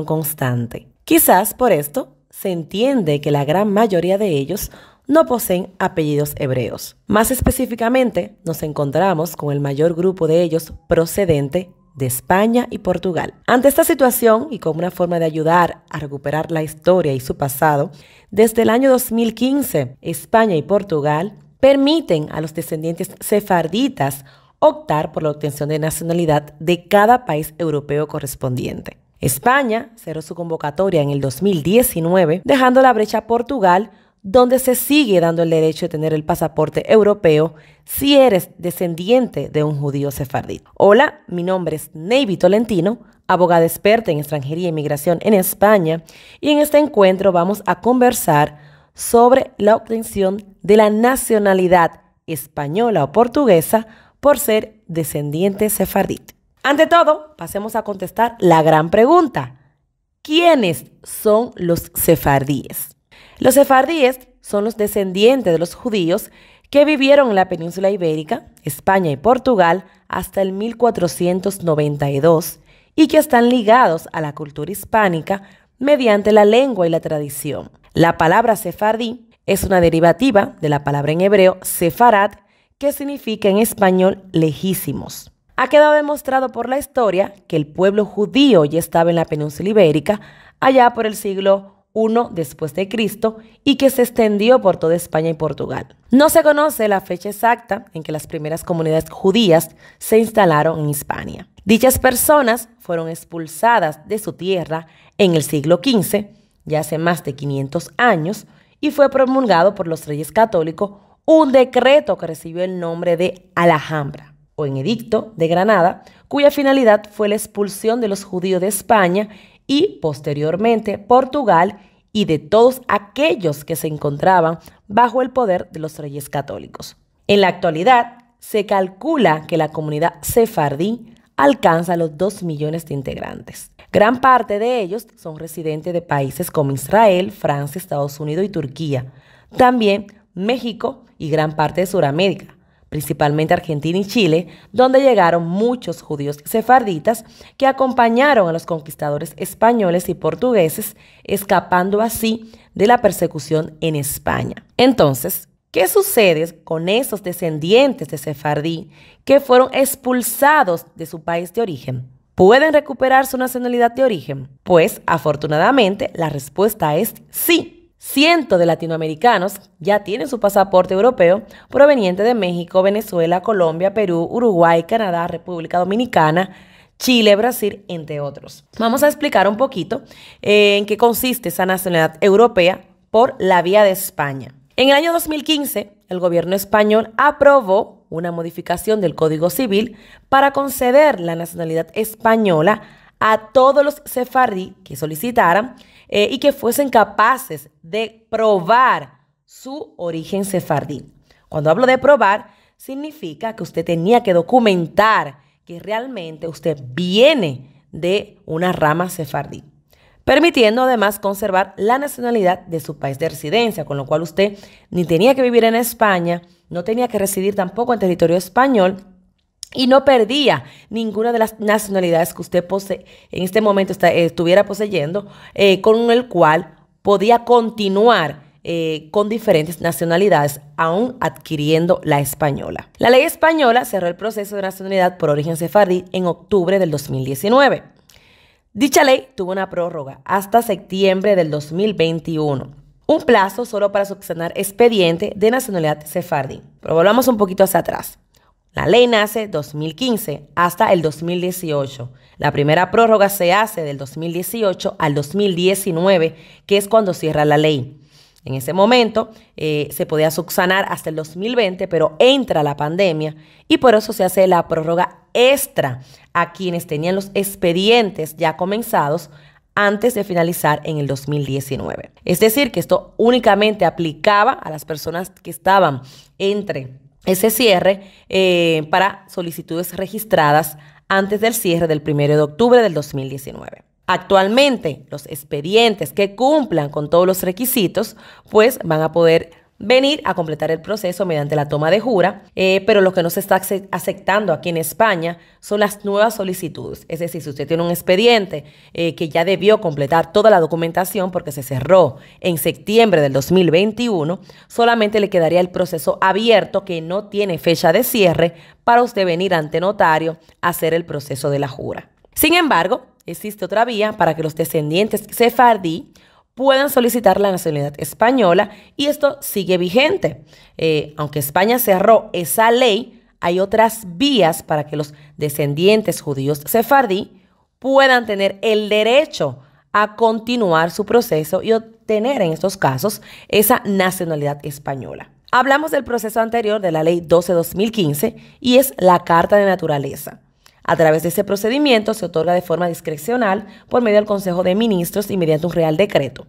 constante. Quizás por esto se entiende que la gran mayoría de ellos no poseen apellidos hebreos. Más específicamente, nos encontramos con el mayor grupo de ellos procedente de España y Portugal. Ante esta situación y como una forma de ayudar a recuperar la historia y su pasado, desde el año 2015, España y Portugal permiten a los descendientes sefarditas optar por la obtención de nacionalidad de cada país europeo correspondiente. España cerró su convocatoria en el 2019, dejando la brecha a Portugal, donde se sigue dando el derecho de tener el pasaporte europeo si eres descendiente de un judío sefardí. Hola, mi nombre es Navy Tolentino, abogada experta en extranjería e inmigración en España, y en este encuentro vamos a conversar sobre la obtención de la nacionalidad española o portuguesa por ser descendiente sefardí. Ante todo, pasemos a contestar la gran pregunta: ¿quiénes son los sefardíes? Los sefardíes son los descendientes de los judíos que vivieron en la península ibérica, España y Portugal hasta el 1492 y que están ligados a la cultura hispánica mediante la lengua y la tradición. La palabra sefardí es una derivativa de la palabra en hebreo sefarad, que significa en español lejísimos. Ha quedado demostrado por la historia que el pueblo judío ya estaba en la península ibérica allá por el siglo I después de Cristo y que se extendió por toda España y Portugal. No se conoce la fecha exacta en que las primeras comunidades judías se instalaron en Hispania. Dichas personas fueron expulsadas de su tierra en el siglo XV, ya hace más de 500 años, y fue promulgado por los reyes católicos un decreto que recibió el nombre de Alhambra, o en Edicto de Granada, cuya finalidad fue la expulsión de los judíos de España y, posteriormente, Portugal y de todos aquellos que se encontraban bajo el poder de los reyes católicos. En la actualidad, se calcula que la comunidad sefardí alcanza los 2 millones de integrantes. Gran parte de ellos son residentes de países como Israel, Francia, Estados Unidos y Turquía. También México y gran parte de Sudamérica, principalmente Argentina y Chile, donde llegaron muchos judíos sefarditas que acompañaron a los conquistadores españoles y portugueses, escapando así de la persecución en España. Entonces, ¿qué sucede con esos descendientes de sefardí que fueron expulsados de su país de origen? ¿Pueden recuperar su nacionalidad de origen? Pues, afortunadamente, la respuesta es sí. Cientos de latinoamericanos ya tienen su pasaporte europeo proveniente de México, Venezuela, Colombia, Perú, Uruguay, Canadá, República Dominicana, Chile, Brasil, entre otros. Vamos a explicar un poquito en qué consiste esa nacionalidad europea por la vía de España. En el año 2015, el gobierno español aprobó una modificación del Código Civil para conceder la nacionalidad española a todos los sefardí que solicitaran y que fuesen capaces de probar su origen sefardí. Cuando hablo de probar, significa que usted tenía que documentar que realmente usted viene de una rama sefardí, permitiendo además conservar la nacionalidad de su país de residencia, con lo cual usted ni tenía que vivir en España, no tenía que residir tampoco en territorio español, y no perdía ninguna de las nacionalidades que usted en este momento estuviera poseyendo, con el cual podía continuar con diferentes nacionalidades, aún adquiriendo la española. La ley española cerró el proceso de nacionalidad por origen sefardí en octubre del 2019. Dicha ley tuvo una prórroga hasta septiembre del 2021. Un plazo solo para subsanar expediente de nacionalidad sefardí. Pero volvamos un poquito hacia atrás. La ley nace 2015 hasta el 2018. La primera prórroga se hace del 2018 al 2019, que es cuando cierra la ley. En ese momento se podía subsanar hasta el 2020, pero entra la pandemia y por eso se hace la prórroga extra a quienes tenían los expedientes ya comenzados antes de finalizar en el 2019. Es decir, que esto únicamente aplicaba a las personas que estaban entre ese cierre para solicitudes registradas antes del cierre del 1 de octubre del 2019. Actualmente, los expedientes que cumplan con todos los requisitos, pues van a poder venir a completar el proceso mediante la toma de jura, pero lo que no se está aceptando aquí en España son las nuevas solicitudes. Es decir, si usted tiene un expediente que ya debió completar toda la documentación porque se cerró en septiembre del 2021, solamente le quedaría el proceso abierto que no tiene fecha de cierre para usted venir ante notario a hacer el proceso de la jura. Sin embargo, existe otra vía para que los descendientes sefardí puedan solicitar la nacionalidad española y esto sigue vigente. Aunque España cerró esa ley, hay otras vías para que los descendientes judíos sefardí puedan tener el derecho a continuar su proceso y obtener en estos casos esa nacionalidad española. Hablamos del proceso anterior de la Ley 12/2015 y es la Carta de Naturaleza. A través de ese procedimiento se otorga de forma discrecional por medio del Consejo de Ministros y mediante un Real Decreto,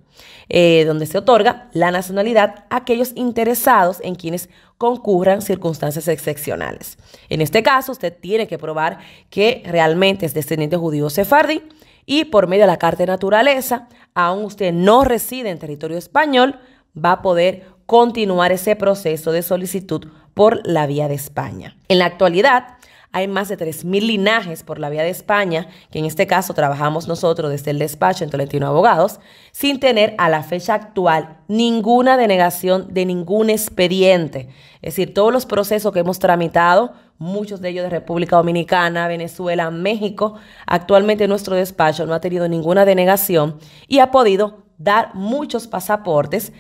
donde se otorga la nacionalidad a aquellos interesados en quienes concurran circunstancias excepcionales. En este caso, usted tiene que probar que realmente es descendiente judío sefardí y por medio de la Carta de Naturaleza, aun usted no reside en territorio español, va a poder continuar ese proceso de solicitud por la vía de España. En la actualidad, hay más de 3.000 linajes por la vía de España, que en este caso trabajamos nosotros desde el despacho en Tolentino Abogados, sin tener a la fecha actual ninguna denegación de ningún expediente. Es decir, todos los procesos que hemos tramitado, muchos de ellos de República Dominicana, Venezuela, México, actualmente nuestro despacho no ha tenido ninguna denegación y ha podido dar muchos pasaportes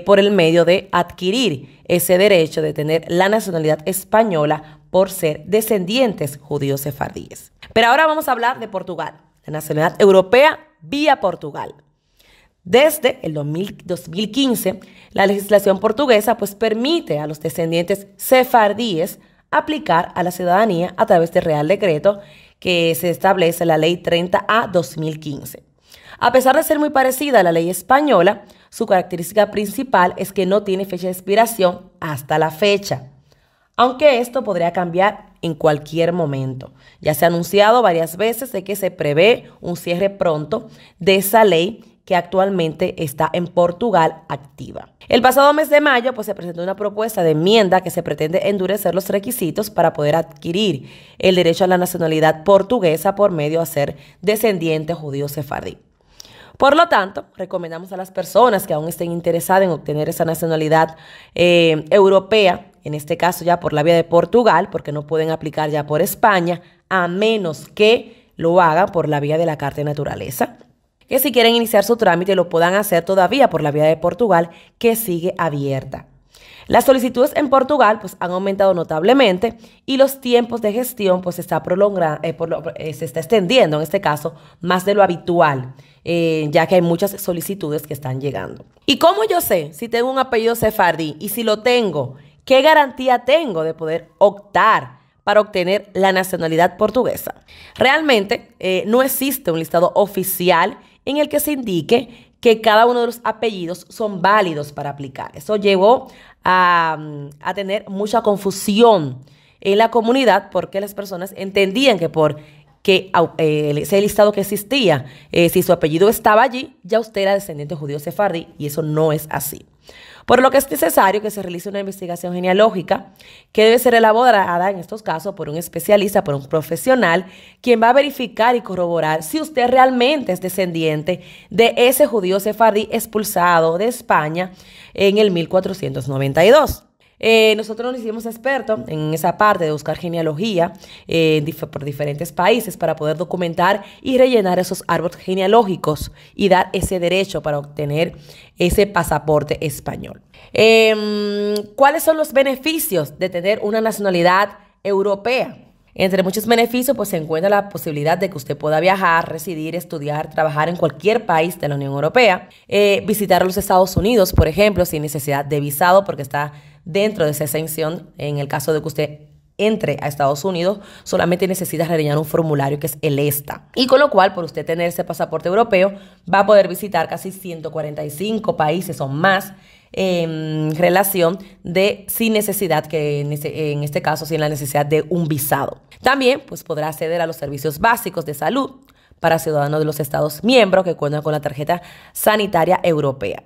por el medio de adquirir ese derecho de tener la nacionalidad española por ser descendientes judíos sefardíes. Pero ahora vamos a hablar de Portugal, la nacionalidad europea vía Portugal. Desde el 2015, la legislación portuguesa pues permite a los descendientes sefardíes aplicar a la ciudadanía a través del Real Decreto que se establece la Ley 30/2015. A pesar de ser muy parecida a la ley española, su característica principal es que no tiene fecha de expiración hasta la fecha, aunque esto podría cambiar en cualquier momento. Ya se ha anunciado varias veces de que se prevé un cierre pronto de esa ley que actualmente está en Portugal activa. El pasado mes de mayo pues, se presentó una propuesta de enmienda que se pretende endurecer los requisitos para poder adquirir el derecho a la nacionalidad portuguesa por medio de ser descendiente judío sefardí. Por lo tanto, recomendamos a las personas que aún estén interesadas en obtener esa nacionalidad europea, en este caso ya por la vía de Portugal, porque no pueden aplicar ya por España, a menos que lo hagan por la vía de la Carta de Naturaleza, que si quieren iniciar su trámite lo puedan hacer todavía por la vía de Portugal, que sigue abierta. Las solicitudes en Portugal pues, han aumentado notablemente y los tiempos de gestión pues, se está extendiendo, en este caso, más de lo habitual, ya que hay muchas solicitudes que están llegando. ¿Y cómo yo sé si tengo un apellido sefardí? Y si lo tengo, ¿qué garantía tengo de poder optar para obtener la nacionalidad portuguesa? Realmente no existe un listado oficial en el que se indique que cada uno de los apellidos son válidos para aplicar. Eso llevó a tener mucha confusión en la comunidad porque las personas entendían que por que ese listado que existía, si su apellido estaba allí, ya usted era descendiente judío sefardí y eso no es así. Por lo que es necesario que se realice una investigación genealógica que debe ser elaborada en estos casos por un especialista, por un profesional, quien va a verificar y corroborar si usted realmente es descendiente de ese judío sefardí expulsado de España en el 1492. Nosotros nos hicimos expertos en esa parte de buscar genealogía por diferentes países para poder documentar y rellenar esos árboles genealógicos y dar ese derecho para obtener ese pasaporte español. ¿Cuáles son los beneficios de tener una nacionalidad europea? Entre muchos beneficios, pues se encuentra la posibilidad de que usted pueda viajar, residir, estudiar, trabajar en cualquier país de la Unión Europea, visitar los Estados Unidos, por ejemplo, sin necesidad de visado, porque está dentro de esa exención. En el caso de que usted entre a Estados Unidos, solamente necesita rellenar un formulario que es el ESTA. Y con lo cual, por usted tener ese pasaporte europeo, va a poder visitar casi 145 países o más en relación de sin necesidad, que en este caso sin la necesidad de un visado. También pues podrá acceder a los servicios básicos de salud, para ciudadanos de los Estados miembros que cuentan con la tarjeta sanitaria europea.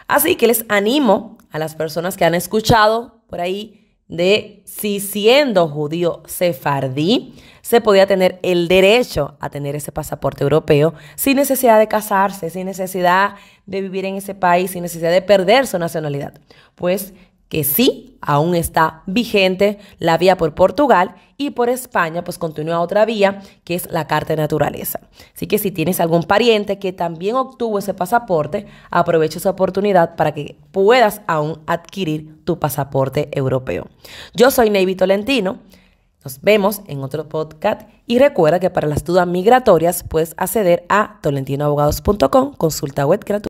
Así que les animo a las personas que han escuchado por ahí de si siendo judío sefardí se podía tener el derecho a tener ese pasaporte europeo sin necesidad de casarse, sin necesidad de vivir en ese país, sin necesidad de perder su nacionalidad. Pues que sí, aún está vigente la vía por Portugal y por España, pues continúa otra vía que es la carta de naturaleza. Así que si tienes algún pariente que también obtuvo ese pasaporte, aprovecha esa oportunidad para que puedas aún adquirir tu pasaporte europeo. Yo soy Navy Tolentino. Nos vemos en otro podcast y recuerda que para las dudas migratorias puedes acceder a tolentinoabogados.com, consulta web gratuita.